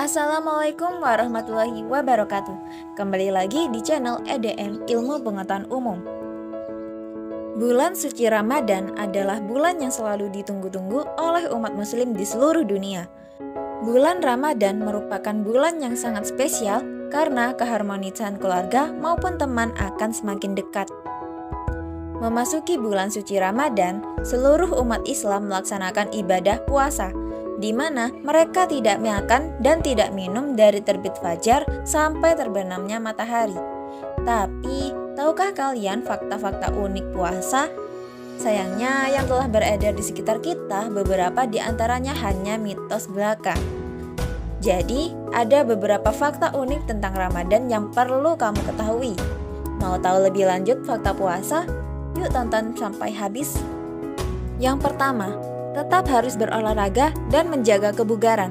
Assalamualaikum warahmatullahi wabarakatuh. Kembali lagi di channel EDM Ilmu Pengetahuan Umum. Bulan suci Ramadan adalah bulan yang selalu ditunggu-tunggu oleh umat muslim di seluruh dunia. Bulan Ramadan merupakan bulan yang sangat spesial karena keharmonisan keluarga maupun teman akan semakin dekat. Memasuki bulan suci Ramadan, seluruh umat Islam melaksanakan ibadah puasa, di mana mereka tidak makan dan tidak minum dari terbit fajar sampai terbenamnya matahari. Tapi, tahukah kalian fakta-fakta unik puasa? Sayangnya, yang telah beredar di sekitar kita, beberapa di antaranya hanya mitos belaka. Jadi, ada beberapa fakta unik tentang Ramadan yang perlu kamu ketahui. Mau tahu lebih lanjut fakta puasa? Yuk tonton sampai habis. Yang pertama, tetap harus berolahraga dan menjaga kebugaran.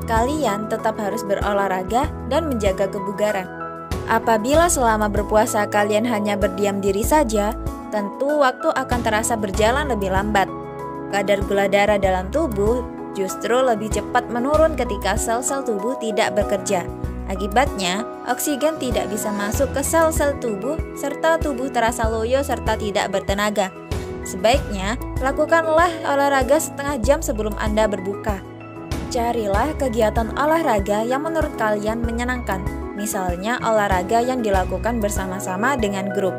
Kalian tetap harus berolahraga dan menjaga kebugaran. Apabila selama berpuasa kalian hanya berdiam diri saja, tentu waktu akan terasa berjalan lebih lambat. Kadar gula darah dalam tubuh justru lebih cepat menurun ketika sel-sel tubuh tidak bekerja. Akibatnya, oksigen tidak bisa masuk ke sel-sel tubuh serta tubuh terasa loyo serta tidak bertenaga. Sebaiknya, lakukanlah olahraga setengah jam sebelum Anda berbuka. Carilah kegiatan olahraga yang menurut kalian menyenangkan, misalnya olahraga yang dilakukan bersama-sama dengan grup.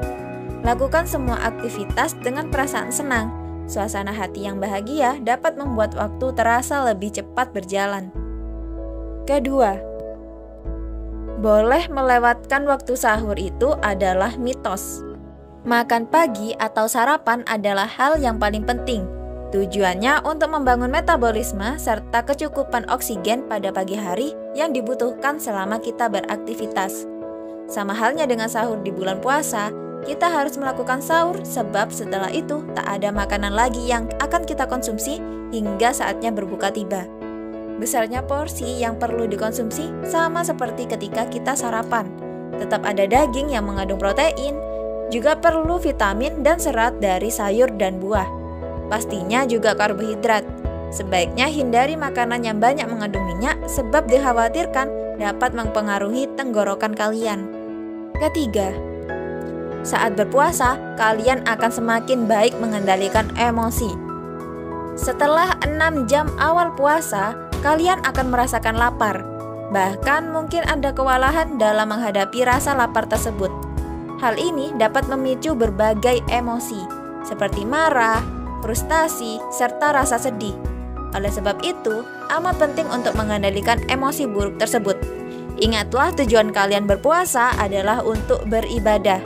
Lakukan semua aktivitas dengan perasaan senang. Suasana hati yang bahagia dapat membuat waktu terasa lebih cepat berjalan. Kedua, boleh melewatkan waktu sahur itu adalah mitos. Makan pagi atau sarapan adalah hal yang paling penting. Tujuannya untuk membangun metabolisme serta kecukupan oksigen pada pagi hari yang dibutuhkan selama kita beraktivitas. Sama halnya dengan sahur di bulan puasa, kita harus melakukan sahur sebab setelah itu tak ada makanan lagi yang akan kita konsumsi hingga saatnya berbuka tiba. Besarnya porsi yang perlu dikonsumsi sama seperti ketika kita sarapan. Tetap ada daging yang mengandung protein, juga perlu vitamin dan serat dari sayur dan buah. Pastinya juga karbohidrat. Sebaiknya hindari makanan yang banyak mengandung minyak sebab dikhawatirkan dapat mempengaruhi tenggorokan kalian. Ketiga, saat berpuasa, kalian akan semakin baik mengendalikan emosi. Setelah 6 jam awal puasa, kalian akan merasakan lapar. Bahkan mungkin Anda kewalahan dalam menghadapi rasa lapar tersebut. Hal ini dapat memicu berbagai emosi, seperti marah, frustasi, serta rasa sedih. Oleh sebab itu, amat penting untuk mengendalikan emosi buruk tersebut. Ingatlah tujuan kalian berpuasa adalah untuk beribadah.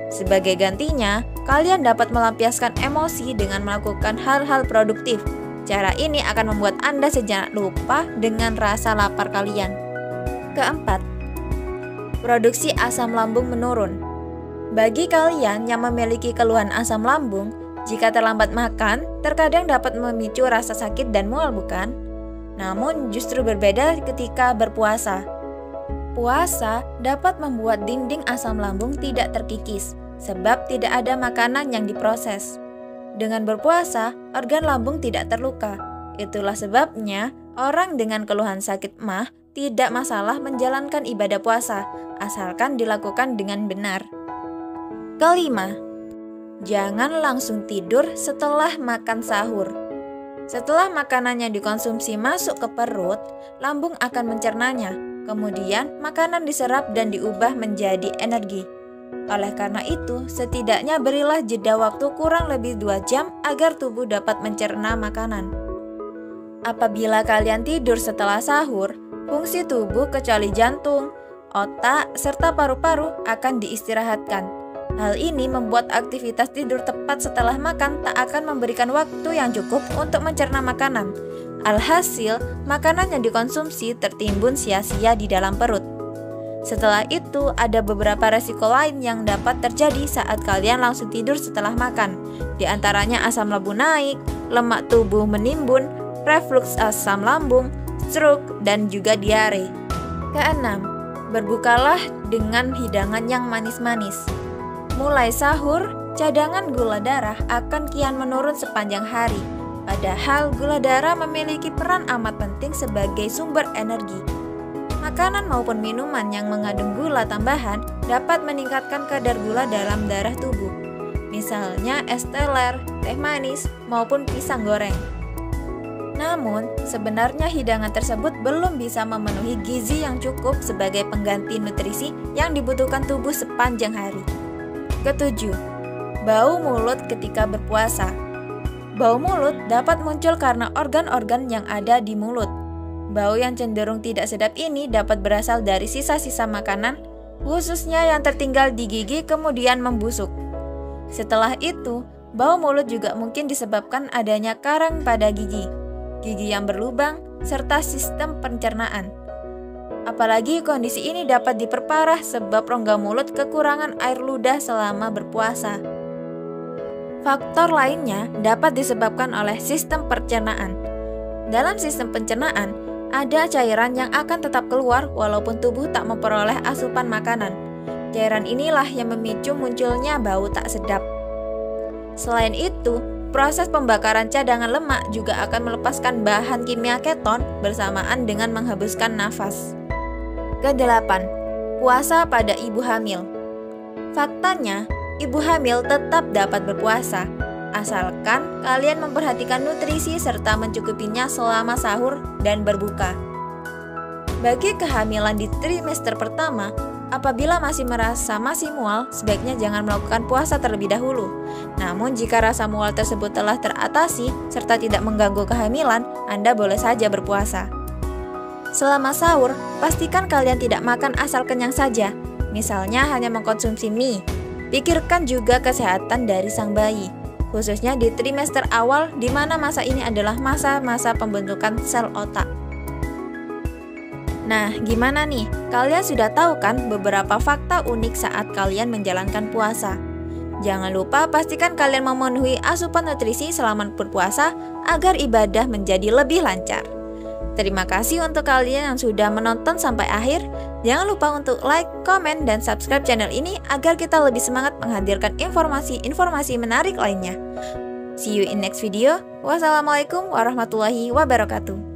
Sebagai gantinya, kalian dapat melampiaskan emosi dengan melakukan hal-hal produktif. Cara ini akan membuat Anda sejenak lupa dengan rasa lapar kalian. Keempat, produksi asam lambung menurun. Bagi kalian yang memiliki keluhan asam lambung, jika terlambat makan, terkadang dapat memicu rasa sakit dan mual, bukan? Namun justru berbeda ketika berpuasa. Puasa dapat membuat dinding asam lambung tidak terkikis, sebab tidak ada makanan yang diproses. Dengan berpuasa, organ lambung tidak terluka. Itulah sebabnya orang dengan keluhan sakit MAH tidak masalah menjalankan ibadah puasa, asalkan dilakukan dengan benar. Kelima, jangan langsung tidur setelah makan sahur. Setelah makanan yang dikonsumsi masuk ke perut, lambung akan mencernanya. Kemudian, makanan diserap dan diubah menjadi energi. Oleh karena itu, setidaknya berilah jeda waktu kurang lebih 2 jam agar tubuh dapat mencerna makanan. Apabila kalian tidur setelah sahur, fungsi tubuh kecuali jantung, otak, serta paru-paru akan diistirahatkan. Hal ini membuat aktivitas tidur tepat setelah makan tak akan memberikan waktu yang cukup untuk mencerna makanan. Alhasil, makanan yang dikonsumsi tertimbun sia-sia di dalam perut. Setelah itu, ada beberapa resiko lain yang dapat terjadi saat kalian langsung tidur setelah makan. Di antaranya asam lambung naik, lemak tubuh menimbun, refluks asam lambung, stroke, dan juga diare. Keenam, berbukalah dengan hidangan yang manis-manis. Mulai sahur, cadangan gula darah akan kian menurun sepanjang hari. Padahal gula darah memiliki peran amat penting sebagai sumber energi. Makanan maupun minuman yang mengandung gula tambahan dapat meningkatkan kadar gula dalam darah tubuh. Misalnya es teler, teh manis, maupun pisang goreng. Namun, sebenarnya hidangan tersebut belum bisa memenuhi gizi yang cukup sebagai pengganti nutrisi yang dibutuhkan tubuh sepanjang hari. Ketujuh, bau mulut ketika berpuasa. Bau mulut dapat muncul karena organ-organ yang ada di mulut. Bau yang cenderung tidak sedap ini dapat berasal dari sisa-sisa makanan, khususnya yang tertinggal di gigi kemudian membusuk. Setelah itu, bau mulut juga mungkin disebabkan adanya karang pada gigi yang berlubang, serta sistem pencernaan. Apalagi kondisi ini dapat diperparah sebab rongga mulut kekurangan air ludah selama berpuasa. Faktor lainnya dapat disebabkan oleh sistem pencernaan. Dalam sistem pencernaan, ada cairan yang akan tetap keluar walaupun tubuh tak memperoleh asupan makanan. Cairan inilah yang memicu munculnya bau tak sedap. Selain itu, proses pembakaran cadangan lemak juga akan melepaskan bahan kimia keton bersamaan dengan menghembuskan nafas. Kedelapan, puasa pada ibu hamil. Faktanya, ibu hamil tetap dapat berpuasa, asalkan kalian memperhatikan nutrisi serta mencukupinya selama sahur dan berbuka. Bagi kehamilan di trimester pertama, apabila masih merasa masih mual, sebaiknya jangan melakukan puasa terlebih dahulu. Namun jika rasa mual tersebut telah teratasi serta tidak mengganggu kehamilan, Anda boleh saja berpuasa. Selama sahur, pastikan kalian tidak makan asal kenyang saja, misalnya hanya mengkonsumsi mie. Pikirkan juga kesehatan dari sang bayi, khususnya di trimester awal di mana masa ini adalah masa-masa pembentukan sel otak. Nah, gimana nih? Kalian sudah tahu kan beberapa fakta unik saat kalian menjalankan puasa? Jangan lupa pastikan kalian memenuhi asupan nutrisi selama berpuasa agar ibadah menjadi lebih lancar. Terima kasih untuk kalian yang sudah menonton sampai akhir. Jangan lupa untuk like, komen, dan subscribe channel ini agar kita lebih semangat menghadirkan informasi-informasi menarik lainnya. See you in next video. Wassalamualaikum warahmatullahi wabarakatuh.